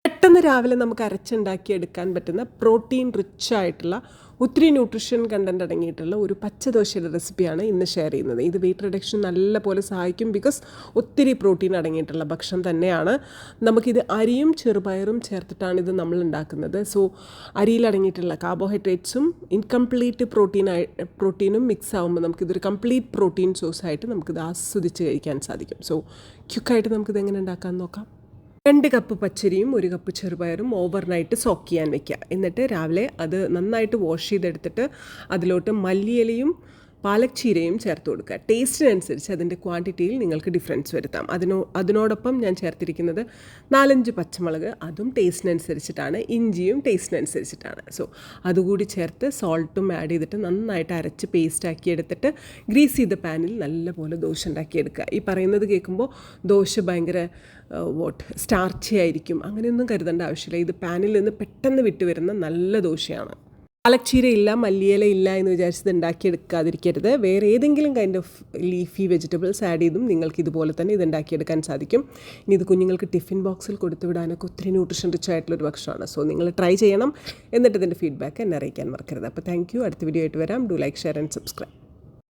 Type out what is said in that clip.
പെട്ടെന്ന് രാവിലെ നമുക്ക് അരച്ചുണ്ടാക്കിയെടുക്കാൻ പറ്റുന്ന പ്രോട്ടീൻ റിച്ച് ആയിട്ടുള്ള ഒത്തിരി ന്യൂട്രീഷൻ കണ്ടൻറ്റ് അടങ്ങിയിട്ടുള്ള ഒരു പച്ചദോശയുടെ റെസിപ്പിയാണ് ഇന്ന് ഷെയർ ചെയ്യുന്നത്. ഇത് വെയിറ്റ് റിഡക്ഷൻ നല്ലപോലെ സഹായിക്കും. ബിക്കോസ് ഒത്തിരി പ്രോട്ടീൻ അടങ്ങിയിട്ടുള്ള ഭക്ഷണം തന്നെയാണ്. നമുക്കിത് അരിയും ചെറുപയറും ചേർത്തിട്ടാണ് ഇത് നമ്മൾ ഉണ്ടാക്കുന്നത്. സോ അരിയിൽ അടങ്ങിയിട്ടുള്ള കാർബോഹൈഡ്രേറ്റ്സും ഇൻകംപ്ലീറ്റ് പ്രോട്ടീനും മിക്സ് ആകുമ്പോൾ നമുക്കിതൊരു കംപ്ലീറ്റ് പ്രോട്ടീൻ സോഴ്സായിട്ട് നമുക്കിത് ആസ്വദിച്ച് കഴിക്കാൻ സാധിക്കും. സോ ക്വിക്കായിട്ട് നമുക്കിത് എങ്ങനെ ഉണ്ടാക്കാമെന്ന് നോക്കാം. 2 കപ്പ് പച്ചരിയും 1 കപ്പ് ചെറുപയറും ഓവർനൈറ്റ് സോക്ക് ചെയ്യാൻ വെക്കുക. എന്നിട്ട് രാവിലെ അത് നന്നായിട്ട് വാഷ് ചെയ്തെടുത്തിട്ട് അതിലോട്ട് മല്ലിയിലയും പാലക് ചീരയും ചേർത്ത് കൊടുക്കുക. ടേസ്റ്റിനനുസരിച്ച് അതിൻ്റെ ക്വാണ്ടിറ്റിയിൽ നിങ്ങൾക്ക് ഡിഫറൻസ് വരുത്താം. അതിനോടൊപ്പം ഞാൻ ചേർത്തിരിക്കുന്നത് 4-5 പച്ചമുളക്, അതും ടേസ്റ്റിനനുസരിച്ചിട്ടാണ്. ഇഞ്ചിയും ടേസ്റ്റിനനുസരിച്ചിട്ടാണ്. സോ അതുകൂടി ചേർത്ത് സോൾട്ടും ആഡ് ചെയ്തിട്ട് നന്നായിട്ട് അരച്ച് പേസ്റ്റാക്കി എടുത്തിട്ട് ഗ്രീസ് ചെയ്ത പാനിൽ നല്ലപോലെ ദോശ ഉണ്ടാക്കിയെടുക്കുക. ഈ പറയുന്നത് കേൾക്കുമ്പോൾ ദോശ ഭയങ്കര സ്റ്റാർച്ചി ആയിരിക്കും, അങ്ങനെയൊന്നും കരുതേണ്ട ആവശ്യമില്ല. ഇത് പാനിൽ നിന്ന് പെട്ടെന്ന് വിട്ട് വരുന്ന നല്ല ദോശയാണ്. പാലക്ചീര ഇല്ല, മല്ലിയില ഇല്ല എന്ന് വിചാരിച്ചത് ഉണ്ടാക്കിയെടുക്കാതിരിക്കരുത്. വേറെ ഏതെങ്കിലും kind of leafy vegetables add ചെയ്തും നിങ്ങൾക്ക് ഇതുപോലെ തന്നെ ഇത് ഉണ്ടാക്കിയെടുക്കാൻ സാധിക്കും. ഇനി ഇത് കുഞ്ഞുങ്ങൾക്ക് ടിഫിൻ ബോക്സിൽ കൊടുത്തു വിടാനൊക്കെ ഒത്തിരി ന്യൂട്രീഷൻ റിച്ച് ആയിട്ടുള്ളൊരു ഭക്ഷണമാണ്. സോ നിങ്ങൾ ട്രൈ ചെയ്യണം. എന്നിട്ട് ഇതിൻ്റെ ഫീഡ്ബാക്ക് എന്നെ അറിയിക്കാൻ മറക്കരുത്. അപ്പോൾ താങ്ക് യു. അടുത്ത വീഡിയോ ആയിട്ട് വരാം. Do like, share and subscribe.